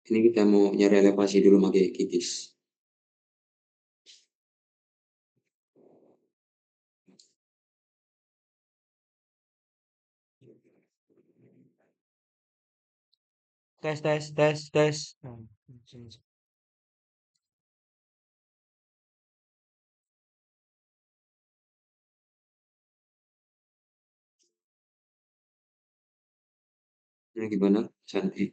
Ini kita mau nyari elevasi dulu pakai QGIS. Tes. Ini gimana, Santi?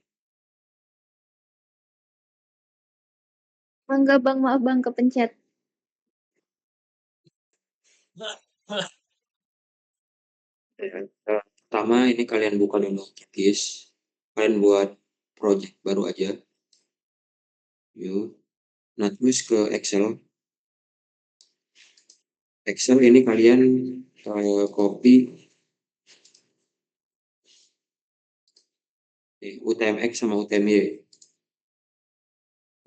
Enggak bang, maaf bang, kepencet. Pertama ini kalian buka dulu QGIS. Kalian buat project baru aja. Yuk. Nah, terus ke Excel. Excel ini kalian copy UTM-X sama UTM-Y.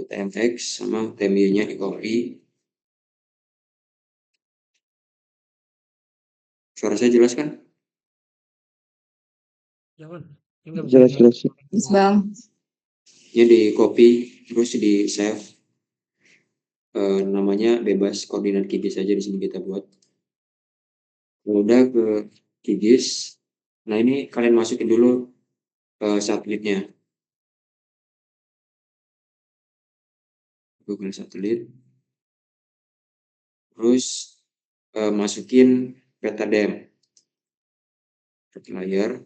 UTM-X sama UTM-Y-nya di copy. Suara saya jelas kan? Jelas. Yes, bang. Ini di copy, terus di save. Namanya bebas, koordinat QGIS aja di sini kita buat. Udah ke QGIS. Nah, ini kalian masukin dulu satelitnya. Google satelit. Terus masukin peta DEM. Layar,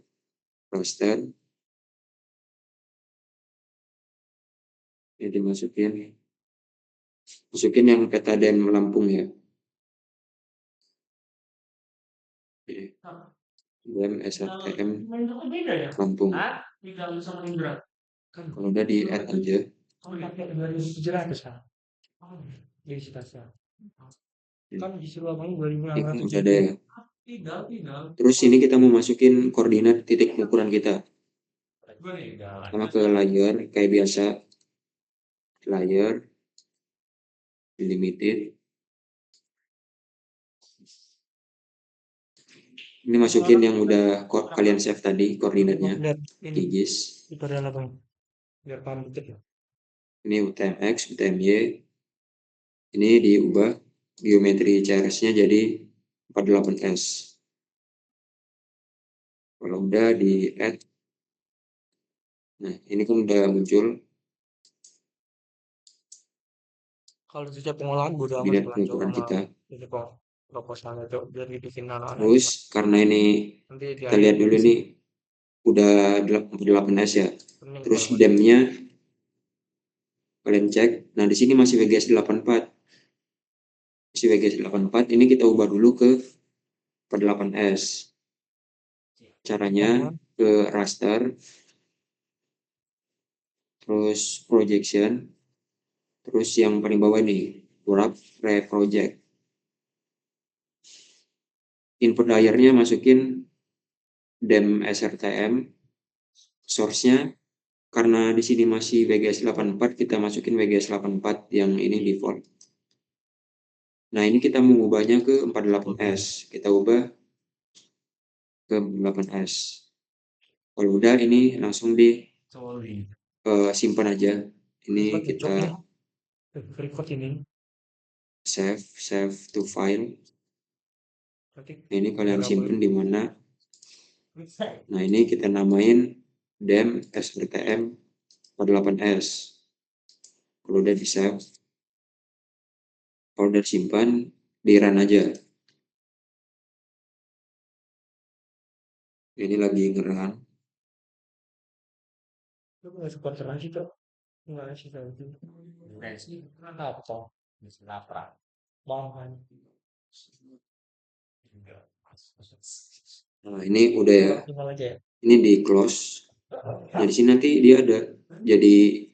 raster. Ini dimasukin. Masukin yang peta DEM Lampung ya. DEM SRTM Lampung. Kalau udah di add aja. Kan disuruh abang 2.600. Udah ada ya. Terus ini kita mau masukin koordinat titik pengukuran kita. Sama ke layer kayak biasa. Layer limited. Ini masukin yang udah kalian save tadi koordinatnya. QGIS. Tutorial abang. Biar paham dikit ya. Ini UTM-X, UTM-Y. Ini diubah geometri CRS-nya jadi 48S. Kalau udah di add. Nah, ini kan udah muncul. Kalau setiap pengolahan gue udah Koordinat pengukuran kita. Proposalnya tuh biar dibikin anak-anak. Terus karena ini kita lihat dulu nih udah 48S ya. Terus DEM-nya kalian cek. Nah, di sini masih WGS 84. Masih WGS 84. Ini kita ubah dulu ke 48S. Caranya ke raster. Terus projection. Terus yang paling bawah ini wrap reproject. Input layernya masukin DEM SRTM. Source-nya karena di sini masih WGS 84, kita masukin WGS 84 yang ini default. Nah, ini kita mau ubahnya ke 48S. Kita ubah ke 48S. Kalau udah ini langsung di simpan aja. Ini kita save to file. Ini kalian simpan di mana? Nah, ini kita namain DEM SRTM 48S. Kalau udah di save, kalau udah simpan, di run aja. Ini lagi ngerun. Lu nggak suka terang sih tuh. Nggak sih kayak gitu. Kenapa toh? Kenapa? Bahan. Nah, ini udah ya. Tinggal aja ya. Ini di close. Nah, di sini nanti dia ada jadi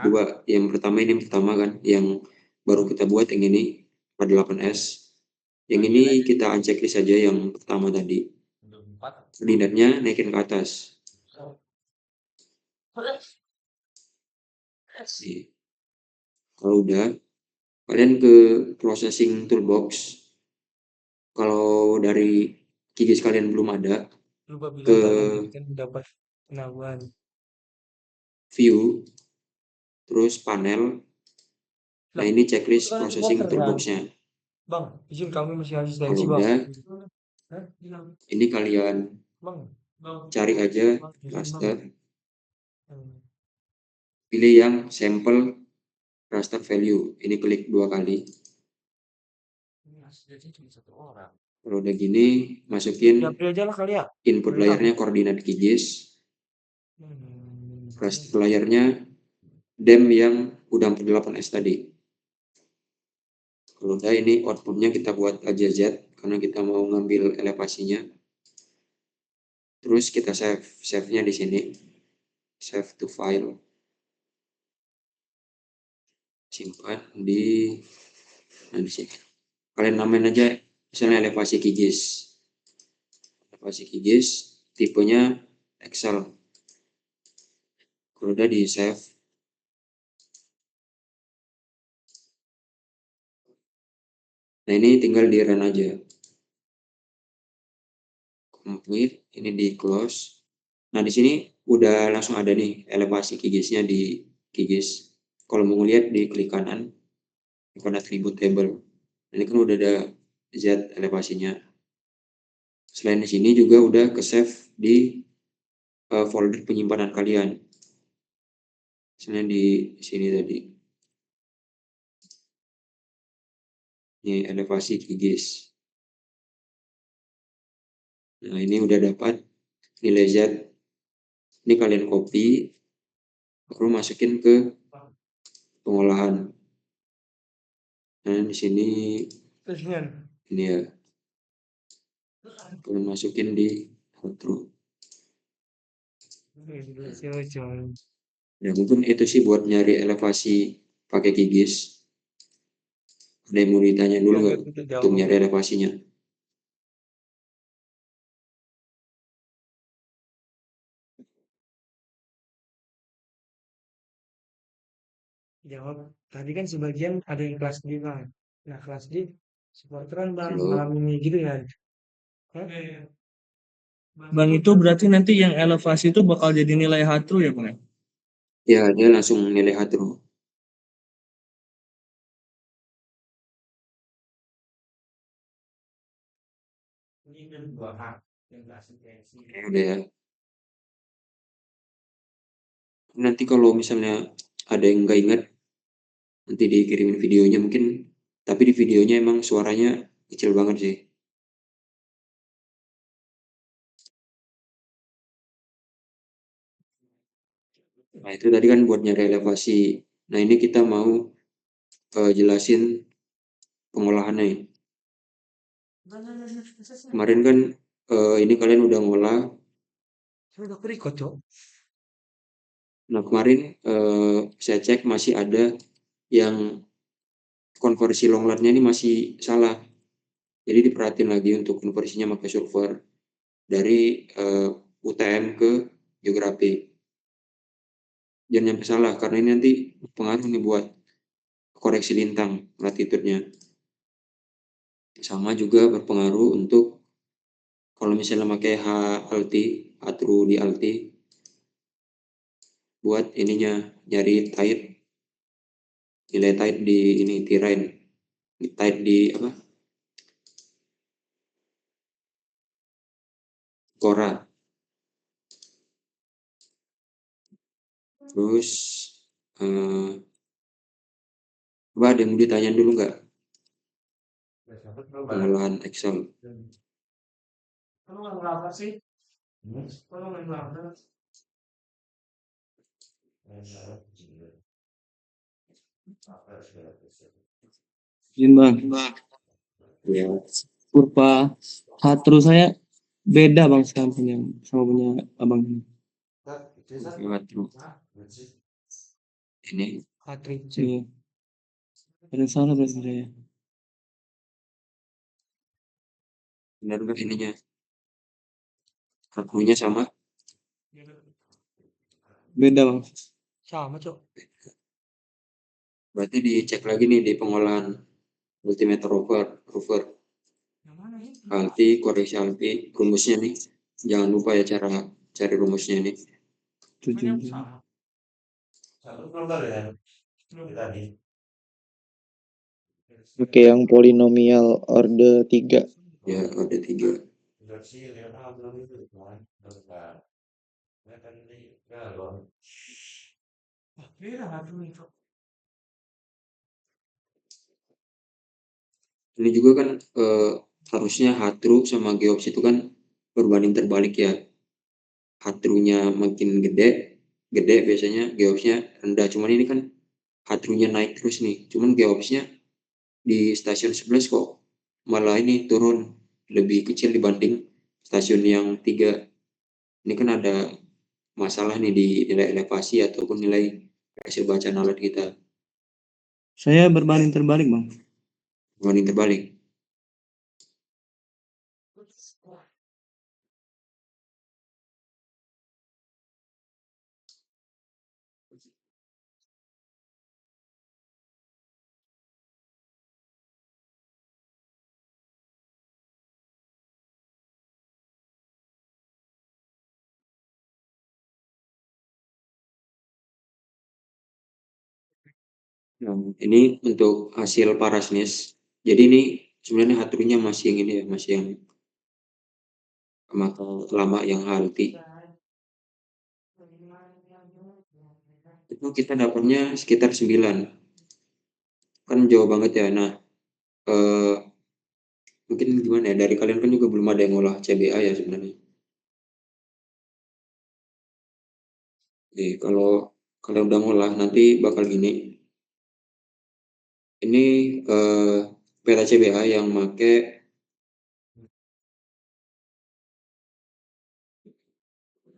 dua. Yang pertama ini pertama kan, yang baru kita buat yang ini 48S. Yang ini kita unchecklist saja yang pertama tadi. Koordinatnya naikin ke atas. Nih. Kalau udah, kalian ke processing toolbox. Kalau dari QGIS kalian belum ada, Lupa bilang ke kan dapat penambahan. view, terus panel. Nah, ini checklist Kan processing supporter, kan? toolbox-nya. Bang, izin kami masih asistensi, Kalau Bang. udah, Hah? ini kalian Bang, cari aja Bang, izin, Bang. raster, Hmm. pilih yang sample raster value. Ini klik 2 kali. Ini asistensi cuma 1 orang. Kalau udah gini, masukin Japri aja lah kali ya. input layernya koordinat QGIS, raster layernya DEM yang udah 48S tadi. Kalau udah, ini outputnya kita buat aja Z karena kita mau ngambil elevasinya. Terus kita save-nya di sini, save to file, simpan di sini. Kalian namain aja misalnya elevasi QGIS, tipenya Excel. Kalau udah di save, nah ini tinggal di run aja. Complete, ini di close. Nah, di sini udah langsung ada nih elevasi QGIS-nya di QGIS. Kalau mau lihat di klik kanan, ikon attribute table. Ini kan udah ada Z elevasinya. Selain di sini juga udah ke save di folder penyimpanan kalian. Misalnya di sini tadi. Ini elevasi QGIS. Nah, ini udah dapat nilai Z. Ini kalian copy, baru masukin ke pengolahan. Nah, di sini ini ya. Kalian masukin di outro. Ya, mungkin itu sih buat nyari elevasi pakai QGIS. Ada yang mau ditanya dulu nggak untuk nyari elevasinya? Jawab. Tadi kan sebagian ada yang kelas D, kan. Nah, kelas D supporteran, Bang, Halo. malam ini gitu ya. Hah? Bang, itu berarti nanti yang elevasi itu bakal jadi nilai hatru ya, Bang? Ya, dia langsung nilai hatru. Ini kan 2 hak yang asistensi. Udah ya. Nanti kalau misalnya ada yang nggak ingat, nanti dikirimin videonya mungkin. Tapi di videonya emang suaranya kecil banget sih. Nah, itu tadi kan buat nyari elevasi. Nah, ini kita mau jelasin pengolahannya. Kemarin kan ini kalian udah ngolah. Sudah record, Cok. Nah, kemarin saya cek masih ada yang konversi longlatnya ini masih salah. Jadi diperhatiin lagi untuk konversinya pakai server dari UTM ke geografi. Jangan sampai salah karena ini nanti pengaruh nih buat koreksi lintang latitude-nya. Sama juga berpengaruh untuk kalau misalnya pakai HLT, hatru di LT, buat ininya nyari tide, nilai tide di ini terrain, tide di apa? Kora. Terus coba ada yang mau ditanya dulu nggak? Pengolahan Excel. Kamu nggak ngelamar sih? Kamu nggak ngelamar? Izin, Bang. Ya, Kurva hatru saya beda, Bang, sama punya Abang ini. hatru. Ini Hatri. Iya. Ada yang salah berarti saya. benar nggak ininya? Hatrunya sama? Beda, Bang. Sama, Cok. Berarti dicek lagi nih di pengolahan multimeter rover. Yang mana ini? Alti, koreksi alti, rumusnya nih. Jangan lupa ya cara cari rumusnya nih. Tujuh. Sama. Oke, yang polinomial order 3. Ya, ada 3. Ini juga kan harusnya H-true sama Geops itu kan berbanding terbalik ya. H-true-nya makin gede biasanya Geops-nya rendah. Cuman ini kan H-true-nya naik terus nih. Cuman Geops-nya di stasiun 11 kok malah ini turun lebih kecil dibanding stasiun yang 3. Ini kan ada masalah nih di nilai elevasi ataupun nilai hasil bacaan alat kita. Saya berbanding terbalik, Bang. Berbanding terbalik. Nah, ini untuk hasil parasnis. Jadi ini sebenarnya H-true-nya masih yang ini ya, masih yang lama yang Halti. Itu kita dapatnya sekitar 9. Kan jauh banget ya. Nah, mungkin gimana ya, dari kalian kan juga belum ada yang ngolah CBA ya sebenarnya. Jadi kalau kalian udah ngolah nanti bakal gini. Ini peta CBA yang make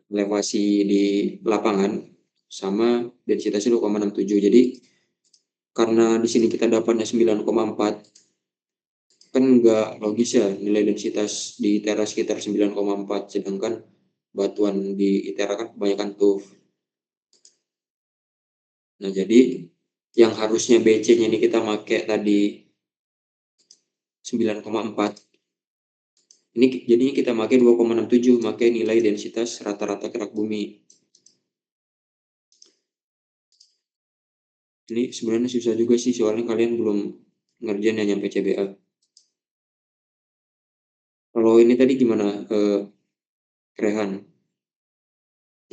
elevasi di lapangan sama densitasnya 2,67. Jadi karena di sini kita dapatnya 9,4, kan nggak logis ya nilai densitas di ITERA sekitar 9,4, sedangkan batuan di ITERA kan kebanyakan tuff. Nah, jadi yang harusnya BC-nya ini kita pakai tadi 9,4. Ini jadinya kita pakai 2,67, pakai nilai densitas rata-rata gerak bumi. Ini sebenarnya susah juga sih, soalnya kalian belum ngerjain yang nyampe CBA. Kalau ini tadi gimana, Rehan?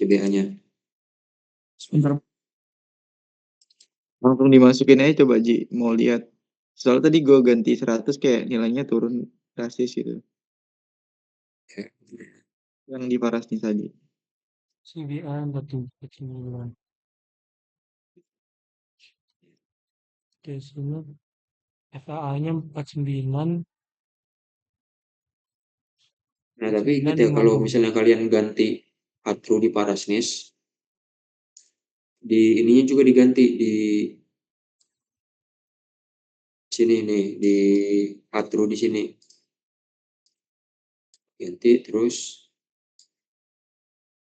CBA-nya? Sebentar. Langsung dimasukin aja coba Ji, mau lihat. Soalnya tadi gue ganti 100 kayak nilainya turun drastis gitu. Ya. Yang di parasnis tadi. CBA batu kecil. Oke, sini FAA-nya 49. Nah, tapi ingat ya, kalau misalnya kalian ganti H-true di parasnis, di ininya juga diganti di sini nih, di H-true di sini. Ganti terus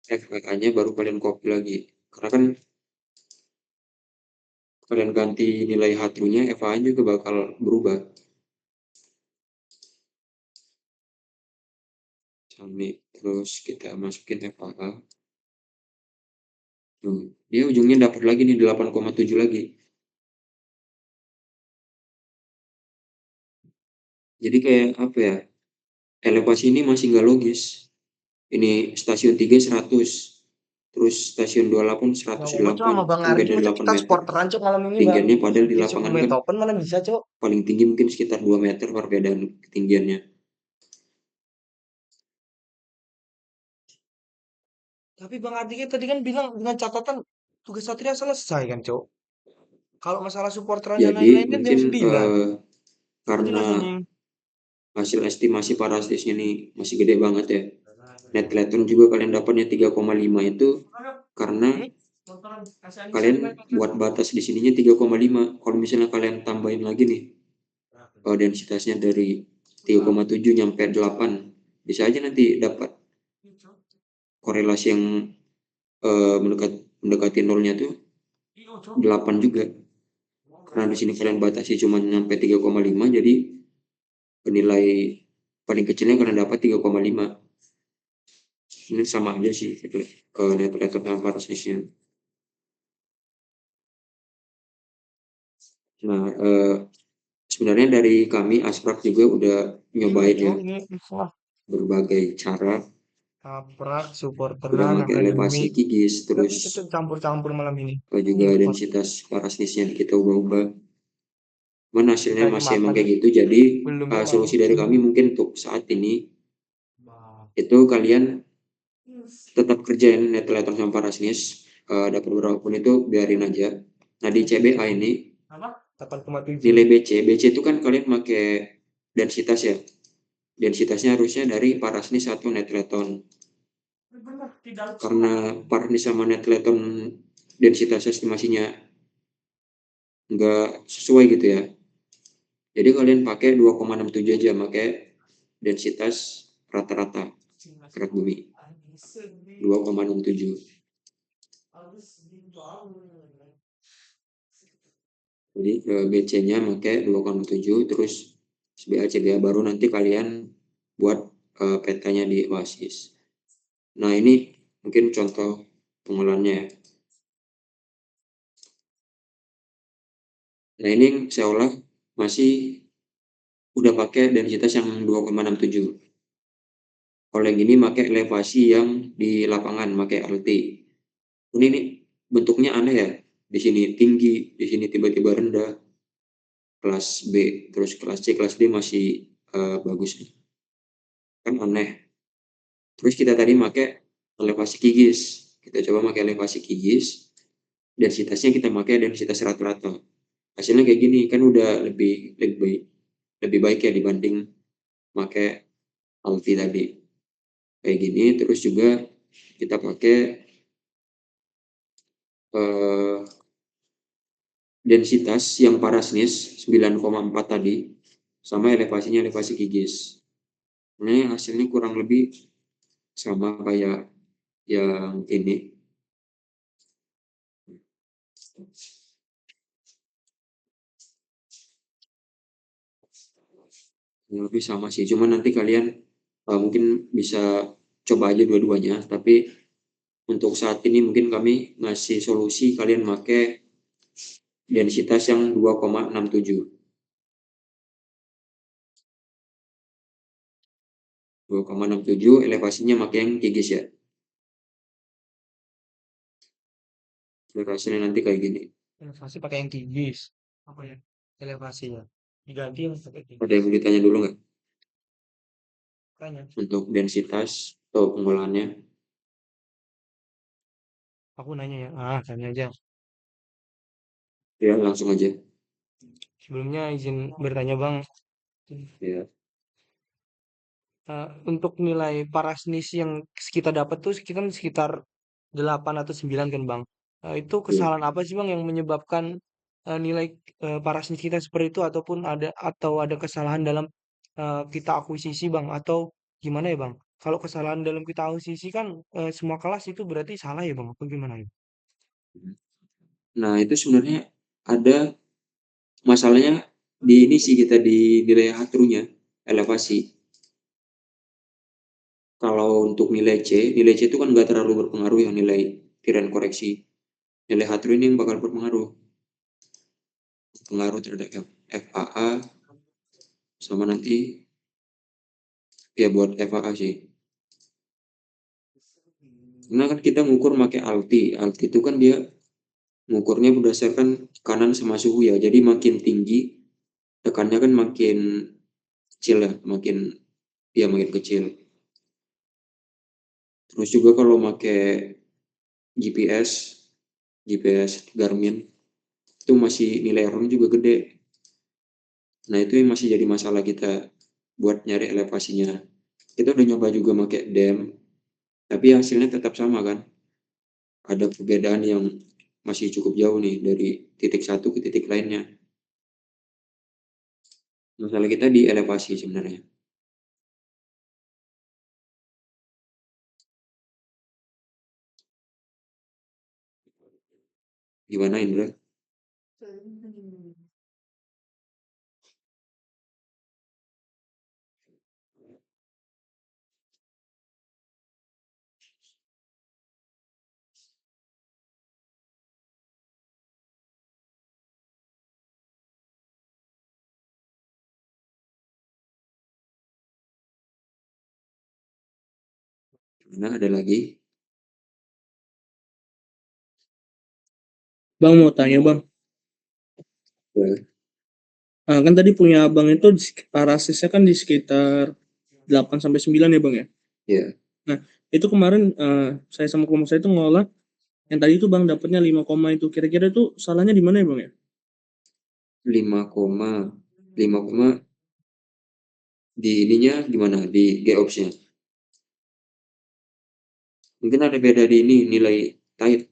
FAA-nya baru kalian copy lagi. Karena kan kalian ganti nilai H-true-nya, FAA-nya juga bakal berubah. Sampai terus kita masukin FAA. Dia ujungnya dapat lagi nih 8,7 lagi. Jadi kayak apa ya, elevasi ini masih nggak logis. Ini stasiun 3 100, terus stasiun 28 108, kan beda 8 meter. Tinggiannya padahal di lapangan kan malah bisa, Cok. paling tinggi mungkin sekitar 2 meter perbedaan ketinggiannya. Tapi Bang Ardi tadi kan bilang dengan catatan tugas Satria selesai kan, Cok. Kalau masalah supporteran dan Jadi lain-lain kan jam mungkin 9. karena hasil estimasi parastisnya ini masih gede banget ya. Net electron juga kalian dapatnya 3,5 itu karena kalian buat batas di sininya 3,5. Kalau misalnya kalian tambahin lagi nih densitasnya dari 3,7 nyampe 8, bisa aja nanti dapat korelasi yang mendekati nolnya tuh 8 juga. Karena di sini kalian batasi cuma nyampe 3,5, jadi nilai paling kecilnya kalian dapat 3,5. Ini sama aja sih net electron sama parastisnya. Nah, sebenarnya dari kami Asprak juga udah nyobain ya ini wah, berbagai cara, Kaprak udah supporteran pakai elevasi akademi. gigis, Nggak terus bisa tuh campur-campur malam ini. juga Import densitas parasnisnya kita ubah-ubah. Cuman hasilnya tadi masih emang makan kayak gitu. Jadi belum memang. solusi dari kami mungkin untuk saat ini itu kalian tetap kerjain netlethon sama parasnis. Dapat berapapun itu biarin aja. Nah di CBA ini Apa? 8,7. nilai BC itu kan kalian pakai densitas ya. Densitasnya harusnya dari parasnis atau netlethon. Benar, tidak Karena parasnis sama netlethon densitas estimasinya nggak sesuai gitu ya. Jadi kalian pakai 2,67 aja, pakai densitas rata-rata kerak bumi 2,67. Jadi BC-nya pakai 2,7, terus SBA CBA baru nanti kalian buat petanya di Oasis. Nah ini mungkin contoh pengolahannya ya. Nah ini saya olah masih udah pakai densitas yang 2,67. Kalau yang ini pakai elevasi yang di lapangan, pakai LT. Ini nih bentuknya aneh ya. Di sini tinggi, di sini tiba-tiba rendah. Kelas B, terus kelas C, kelas D masih bagus. Kan aneh. Terus kita tadi pakai elevasi kigis. Kita coba pakai elevasi kigis. Densitasnya kita pakai densitas rata-rata. Hasilnya kayak gini, kan udah lebih baik ya dibanding pakai alti tadi. Kayak gini, terus juga kita pakai densitas yang parasnis 9,4 tadi sama elevasinya elevasi kigis. Ini hasilnya kurang lebih sama kayak yang ini. Lebih sama sih, cuman nanti kalian mungkin bisa coba aja dua-duanya, tapi untuk saat ini mungkin kami ngasih solusi kalian pakai densitas yang 2,67. 2,67 elevasinya pakai yang kigis ya. Elevasinya nanti kayak gini. Elevasi pakai yang kigis. Apa ya? Elevasinya. Diganti yang pakai Ada kigis. yang mau ditanya dulu nggak Tanya. untuk densitas atau pengolahannya? Aku nanya ya. Tanya aja. Ya langsung aja. Sebelumnya izin bertanya Bang. Ya. Untuk nilai parasnis yang kita dapat tuh kan sekitar 8 atau 9 kan Bang. Itu Ya. kesalahan apa sih Bang yang menyebabkan nilai parasnis kita seperti itu atau ada kesalahan dalam kita akuisisi Bang atau gimana ya Bang? Kalau kesalahan dalam kita akuisisi kan semua kelas itu berarti salah ya Bang? Apa gimana ya? Nah itu sebenarnya ada masalahnya di ini sih, kita di nilai hatrunya elevasi. Kalau untuk nilai C itu kan nggak terlalu berpengaruh yang nilai tiran koreksi. Nilai hatru ini yang bakal berpengaruh terhadap FAA sama nanti ya buat FAA sih. Karena kan kita ngukur pakai alti itu kan dia ngukurnya berdasarkan kanan sama suhu ya. Jadi makin tinggi tekannya kan makin kecil ya, makin kecil. Terus juga kalau pakai GPS, GPS Garmin itu masih nilai errornya juga gede. Nah itu yang masih jadi masalah kita buat nyari elevasinya. Kita udah nyoba juga pakai DEM, tapi hasilnya tetap sama kan. Ada perbedaan yang masih cukup jauh nih dari titik satu ke titik lainnya. Masalah kita di elevasi sebenarnya. Gimana Indra? Mana ada lagi? Bang mau tanya bang. Ya, Kan tadi punya abang itu parasisnya kan di sekitar 8 sampai 9 ya bang ya. ya, Nah itu kemarin saya sama kelompok saya itu ngolah yang tadi itu bang dapatnya 5 koma itu. Kira-kira itu salahnya di mana ya bang ya? 5 koma di ininya gimana? Di GOPS-nya. Mungkin ada beda di ini nilai type.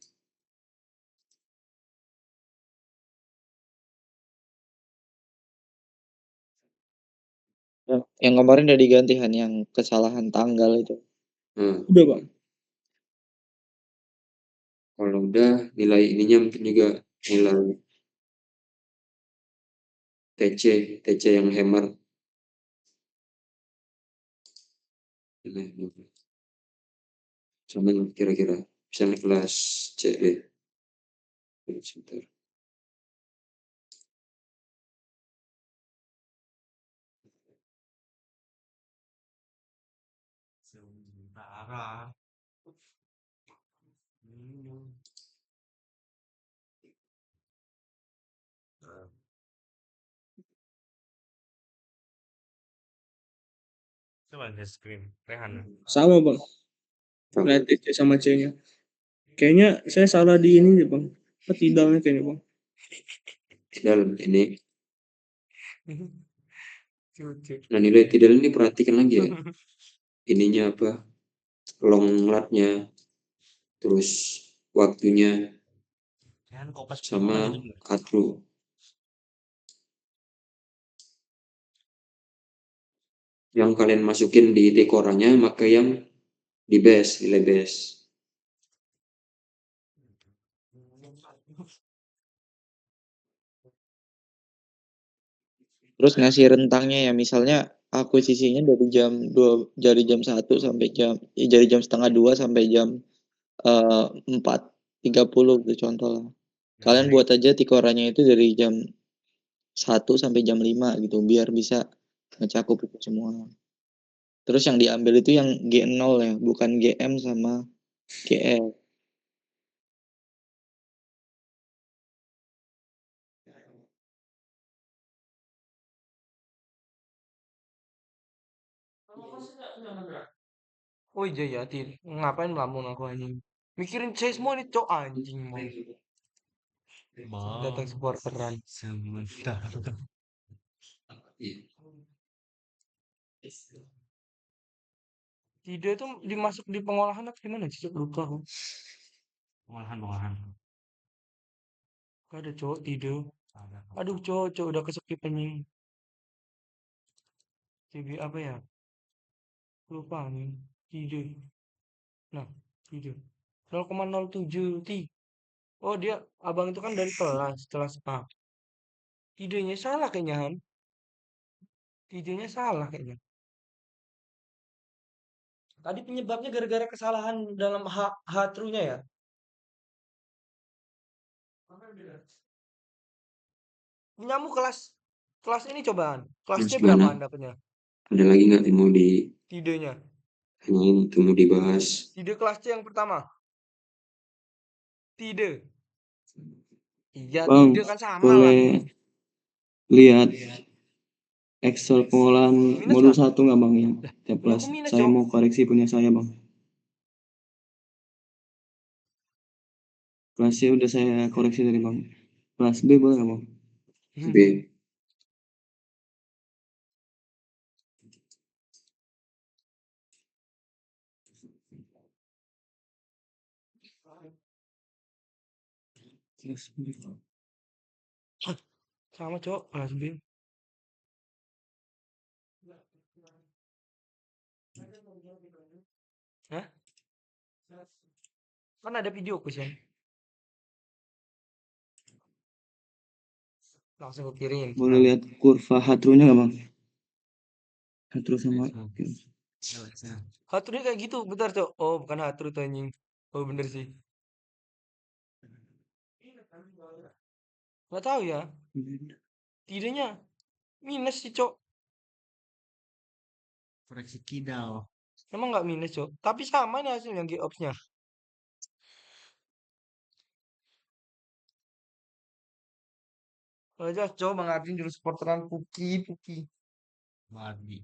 Yang kemarin udah diganti kan yang kesalahan tanggal itu. Nah, Udah bang. kalau udah nilai ininya mungkin juga nilai TC yang hammer. Sama kira-kira misalnya kelas C deh. Sebentar. Sementara. Coba lihat screen, Rehan. Sama bang. Sama. Lihat C sama C-nya. Kayaknya saya salah di ini deh bang. Apa tidalnya kayaknya bang. Dalam ini. Cucu. Nah, nilai tidak ini perhatikan lagi ya. Ininya apa? Long latnya, terus waktunya, Rehan kopas sama atru. Yang kalian masukin di dekoranya, maka yang di base, nilai base. Terus ngasih rentangnya ya, misalnya akuisisinya dari jam 1 sampai dari jam setengah 2 sampai jam 4.30 gitu contoh lah. Kalian buat aja tikoranya itu dari jam 1 sampai jam 5 gitu biar bisa ngecakup itu semua. Terus yang diambil itu yang G0 ya, bukan GM sama GL. Oh iya ya, ngapain melamun aku anjing? Mikirin seismo nih, cok anjing mau. Datang supporteran. Sementara. Iya. Tidak itu dimasuk di pengolahan atau gimana sih? Cok? Lupa aku. Pengolahan. Gak ada cowok tidak. Aduh cowok udah kesepit anjing. CB apa ya? Lupa anjing. Tidak. Nah, tidak. 0,07 T. Oh dia abang itu kan dari kelas A. Idenya salah kayaknya Han. Idenya salah kayaknya. Tadi penyebabnya gara-gara kesalahan dalam H true-nya ya. Nyamu kelas ini cobaan. Kelas Terus C gimana? berapaan dapatnya? Ada lagi nggak yang mau Tidenya. mau dibahas? Tide kelas C yang pertama. Tide. Iya, Bang, tide kan sama lah. boleh lihat Excel pengolahan Minus modul nggak? 1 nggak bang ya? Tiap Lu kelas. aku minus Saya cok. mau koreksi punya saya bang. Kelas C udah saya koreksi dari bang. Kelas B boleh nggak bang? B. Kelas B. Sama cok, kelas B. Hah? Kan ada video sih. Langsung aku kirim. Boleh lihat kurva H-true-nya nggak bang? H-true sama Haturnya kayak gitu, bentar cok. Oh, bukan hatur tuh anjing. Oh, bener sih. Gak tahu ya. Tidaknya minus sih cok. Koreksi kidal. Emang nggak minus, Cok. Tapi sama nih hasilnya GOPS-nya. Aja, Cok, Bang Ardi dulu supporteran Puki. Mardi.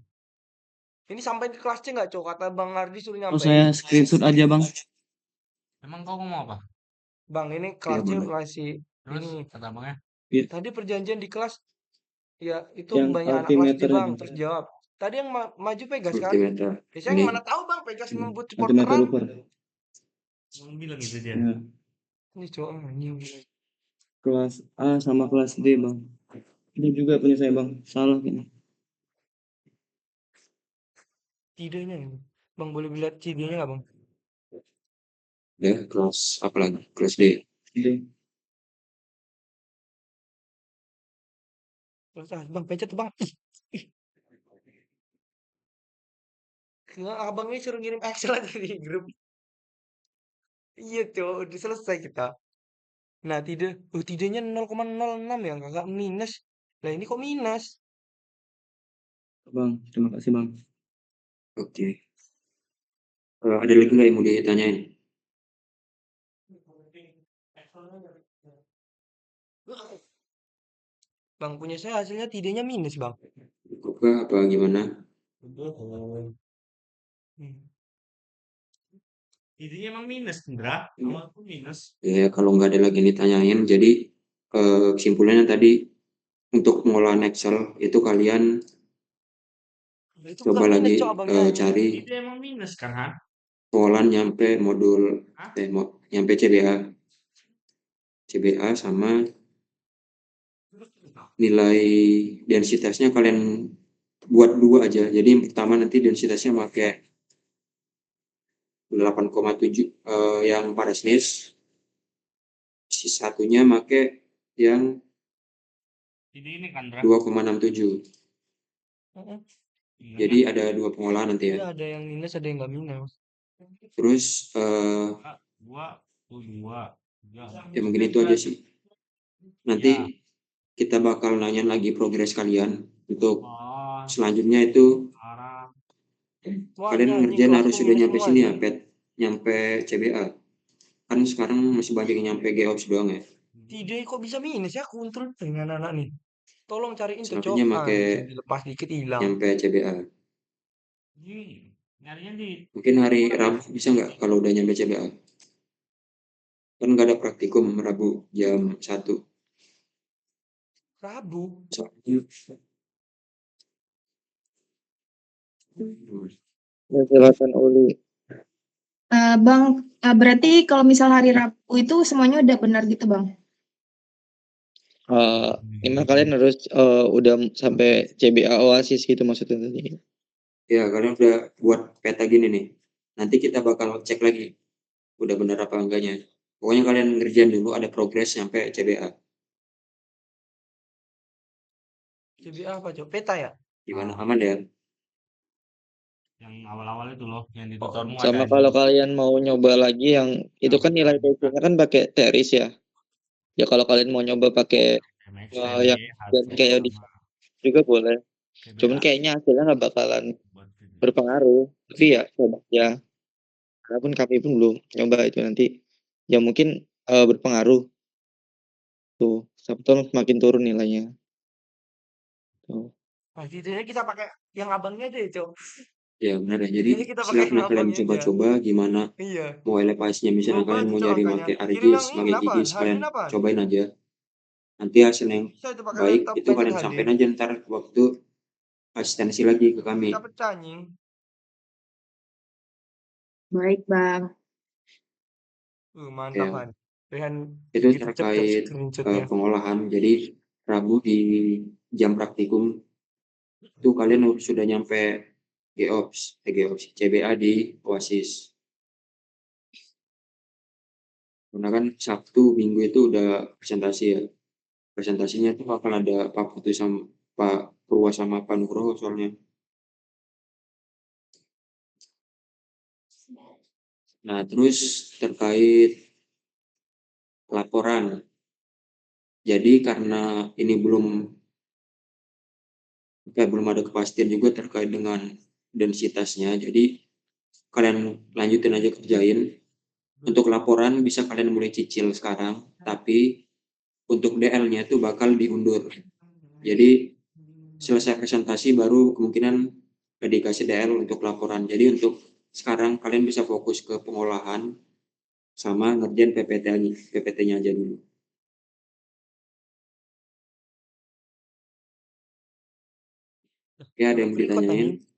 Ini sampai di kelasnya nggak, Cok? Kata Bang Ardi suruh Oh, saya nyampein. screenshot aja bang. Emang kau ngomong apa? Bang, ini kelasnya boleh. masih Terus ini. kata abangnya, Tadi perjanjian di kelas, ya itu Yang banyak anak kelas altimeter Bang. ya. Terus jawab. Tadi yang maju Pegas kan? Multimeter. Ya saya Ini mana tahu Bang, Pegas Hmm. ngebut Altimeter supporteran. lupa. emang bilang gitu dia. Ya. Ini Cok, anjing. Kelas A sama kelas D bang. Ini juga punya saya bang. Salah ini. Tidaknya ini. Bang boleh lihat CD-nya nggak Bang? ya kelas apa lagi? Kelas D. D. Terus Bang pencet tuh Bang. Ih, abangnya suruh ngirim Excel aja di grup. Iya Cok, udah selesai kita. Nah tidaknya 0,06 ya, kakak minus. Lah ini kok minus? Bang, terima kasih bang. Oke. Ada lagi nggak yang mau ditanyain? Bang punya saya hasilnya tidaknya minus Bang. Cukup kah apa gimana? Bohong. Hmm. Intinya emang minus, Indra. Awal pun minus. Ya kalau nggak ada lagi yang ditanyain, jadi kesimpulannya tadi untuk pengolahan Excel itu kalian Lah, itu coba bukan minus lagi Cok abangnya ini. cari Itu emang minus kan, Han? pengolahan nyampe modul Hah? nyampe CBA sama nilai densitasnya kalian buat 2 aja. Jadi yang pertama nanti densitasnya pakai 8,7 yang Paresnis. Si satunya pakai yang Ini kan, Indra. 2,67. Heeh. Iya Jadi kan? ada 2 pengolahan nanti Iya ya. ada yang minus ada yang nggak minus. Terus Dua, dua, tiga. ya mungkin itu aja sih. Nanti Ya. kita bakal nanya lagi progres kalian untuk Oh, selanjutnya itu sekarang. Wah kalian ini anjing ngerjain harus kelasku sudah minus nyampe semua sini ya, anjing. Pet. Nyampe CBA. Kan sekarang masih banyak yang nyampe GOPS doang ya. Tidak kok bisa minus ya kontrol dengan anak nih. Tolong cariin tuh Cok. Selanjutnya pakai Anjing dilepas dikit hilang. nyampe CBA. Ini nyarinya di Mungkin hari Rabu bisa nggak kalau udah nyampe CBA? Kan nggak ada praktikum Rabu jam 1. Rabu. Soalnya Ya, silakan Uli. Bang, berarti kalau misal hari Rabu itu semuanya udah benar gitu Bang? Lima kalian harus udah sampai CBA Oasis gitu maksudnya tadi. ya kalian udah buat peta gini nih. Nanti kita bakal cek lagi udah benar apa enggaknya. Pokoknya kalian ngerjain dulu ada progres sampai CBA. CBA apa Cok? Peta ya? Gimana, aman ya? yang awal-awal itu loh, yang di tutormu Sama ada. kalau kalian mau nyoba lagi yang itu kan nilai tesnya kan pakai teris ya. Ya kalau kalian mau nyoba pakai MX, yang kayak di juga boleh. Cuman kayaknya hasilnya nggak bakalan berpengaruh. Tapi ya coba ya. Walaupun kami pun belum nyoba itu nanti. Ya mungkin berpengaruh. Tuh, sabtu makin turun nilainya. Tuh. Nah, tidaknya kita pakai yang abangnya deh Cok. Ya benar ya. Jadi Jadi kita pakai silakan yang kalian abangnya aja. coba-coba gimana Iya. mau elevasinya. Misalnya Berubah kalian tuh mau Cok nyari angkanya. pakai Kirim RGS, yang ini pakai apaan? gigis, Hari kalian ini apaan? cobain aja. Nanti hasil yang Bisa itu pakai baik laptop itu pencet kalian HD. sampein aja ntar waktu asistensi lagi ke kami. Kita pecah anjing. Baik Bang. Mantap Ya, Han. Rehan itu kita cepet terkait screenshotnya. pengolahan. Jadi Rabu di jam praktikum itu kalian sudah nyampe GOPS, CBA di Oasis. Karena kan Sabtu Minggu itu udah presentasi ya. Presentasinya tuh akan ada Pak Putu sama Pak Purwa sama Pak Nugroho soalnya. Nah, terus terkait laporan. Jadi karena ini belum ada kepastian juga terkait dengan densitasnya. Jadi kalian lanjutin aja kerjain. Untuk laporan bisa kalian mulai cicil sekarang, tapi untuk DL-nya itu bakal diundur. Jadi selesai presentasi baru kemungkinan dikasih DL untuk laporan. Jadi untuk sekarang kalian bisa fokus ke pengolahan sama ngerjain PPT-nya aja dulu. Oke, ada yang Free kok ditanyain? tanyain.